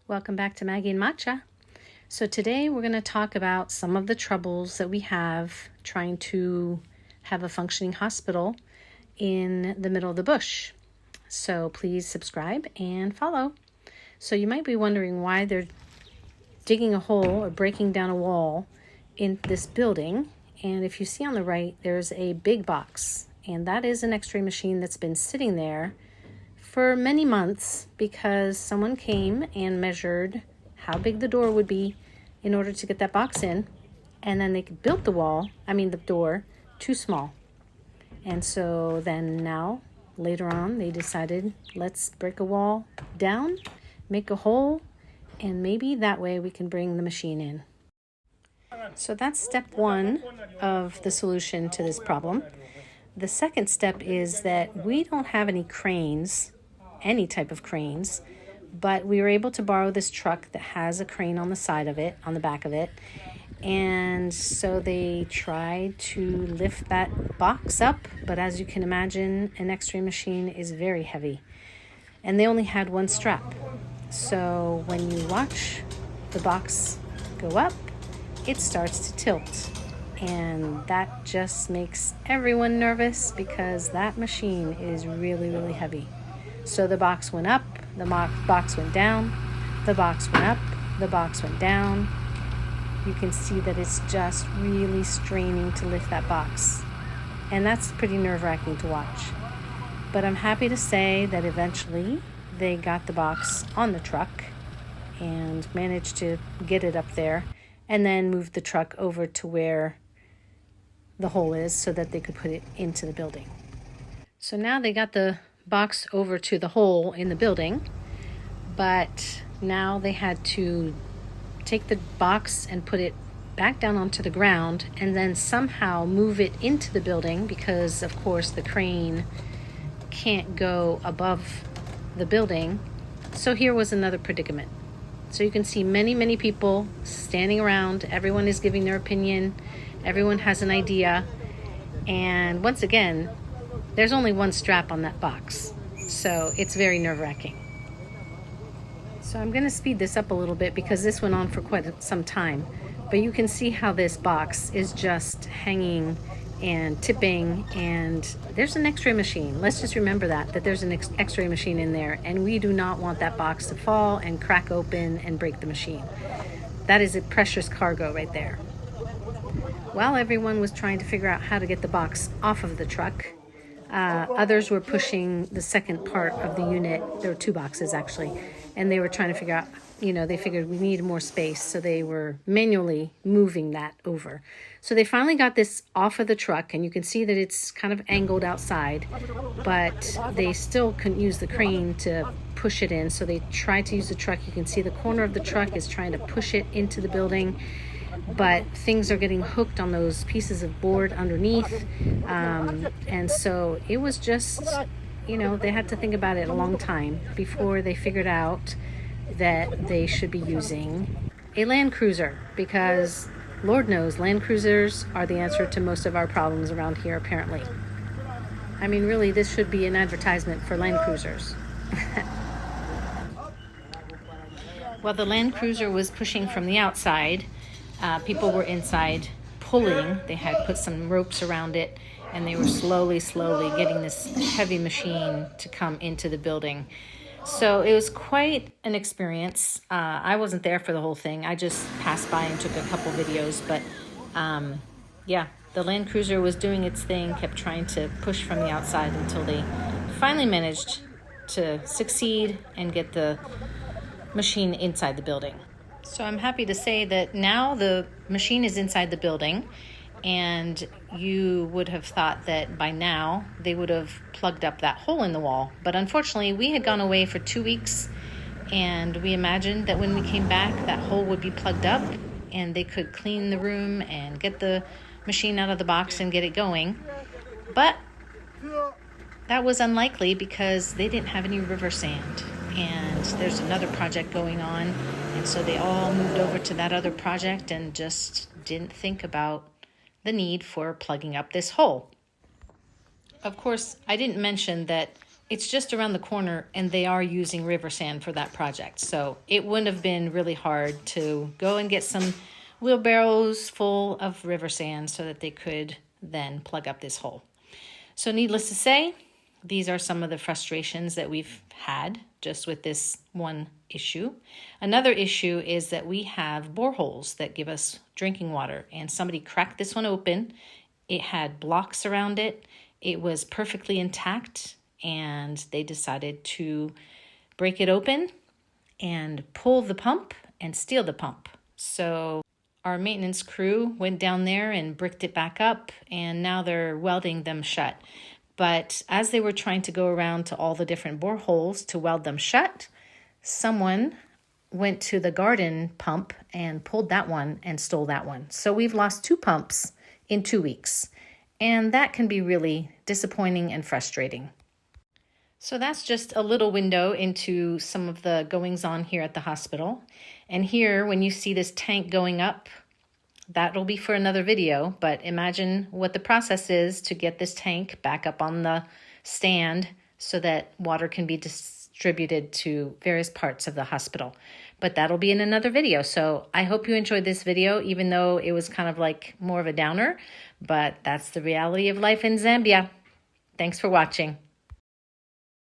Welcome back to Maggie and Macha. So today we're going to talk about some of the troubles that we have trying to have a functioning hospital in the middle of the bush. So please subscribe and follow. So you might be wondering why they're digging a hole or breaking down a wall in this building. And if you see on the right, there's a big box, and that is an x-ray machine that's been sitting there for many months because someone came and measured how big the door would be in order to get that box in, and then they built the door too small. And so then now, later on, they decided, let's break a wall down, make a hole, and maybe that way we can bring the machine in. So that's step one of the solution to this problem. The second step is that we don't have any cranes, any type of cranes, but we were able to borrow this truck that has a crane on the side of it, on the back of it. And so they tried to lift that box up, but as you can imagine, an x-ray machine is very heavy. And they only had one strap. So when you watch the box go up, it starts to tilt. And that just makes everyone nervous because that machine is really, really heavy. So the box went up, the box went down, the box went up, the box went down. You can see that it's just really straining to lift that box. And that's pretty nerve-wracking to watch. But I'm happy to say that eventually they got the box on the truck and managed to get it up there and then moved the truck over to where the hole is so that they could put it into the building. So now they got the box over to the hole in the building, but now they had to take the box and put it back down onto the ground and then somehow move it into the building because, of course, the crane can't go above the building. So here was another predicament. So you can see many people standing around. Everyone is giving their opinion. Everyone has an idea. And once again, there's only one strap on that box. So it's very nerve-wracking. So I'm going to speed this up a little bit because this went on for quite some time. But you can see how this box is just hanging and tipping, and there's an x-ray machine. Let's just remember that there's an x-ray machine in there, and we do not want that box to fall and crack open and break the machine. That is a precious cargo right there. While everyone was trying to figure out how to get the box off of the truck, others were pushing the second part of the unit. There were two boxes actually, and they were trying to figure out, they figured we needed more space, so they were manually moving that over. So they finally got this off of the truck, and you can see that it's kind of angled outside, but they still couldn't use the crane to push it in, so they tried to use the truck. You can see the corner of the truck is trying to push it into the building, but things are getting hooked on those pieces of board underneath, and so it was just, they had to think about it a long time before they figured out that they should be using a Land Cruiser, because Lord knows Land Cruisers are the answer to most of our problems around here, apparently. I mean, really, this should be an advertisement for Land Cruisers. While the Land Cruiser was pushing from the outside, people were inside pulling. They had put some ropes around it, and they were slowly getting this heavy machine to come into the building. So it was quite an experience. I wasn't there for the whole thing. I just passed by and took a couple videos. But the Land Cruiser was doing its thing, kept trying to push from the outside until they finally managed to succeed and get the machine inside the building. So I'm happy to say that now the machine is inside the building, and you would have thought that by now they would have plugged up that hole in the wall. But unfortunately, we had gone away for 2 weeks, and we imagined that when we came back, that hole would be plugged up and they could clean the room and get the machine out of the box and get it going. But that was unlikely because they didn't have any river sand, and there's another project going on, and so they all moved over to that other project and just didn't think about the need for plugging up this hole. Of course, I didn't mention that it's just around the corner, and they are using river sand for that project. So it wouldn't have been really hard to go and get some wheelbarrows full of river sand so that they could then plug up this hole. So needless to say, these are some of the frustrations that we've had just with this one issue. Another issue is that we have boreholes that give us drinking water, and somebody cracked this one open. It had blocks around it. It was perfectly intact, and they decided to break it open and pull the pump and steal the pump. So our maintenance crew went down there and bricked it back up, and now they're welding them shut. But as they were trying to go around to all the different boreholes to weld them shut, someone went to the garden pump and pulled that one and stole that one. So we've lost 2 pumps in 2 weeks, and that can be really disappointing and frustrating. So that's just a little window into some of the goings on here at the hospital. And here, when you see this tank going up, that'll be for another video, but imagine what the process is to get this tank back up on the stand so that water can be distributed to various parts of the hospital. But that'll be in another video. So I hope you enjoyed this video, even though it was kind of like more of a downer, but that's the reality of life in Zambia. Thanks for watching.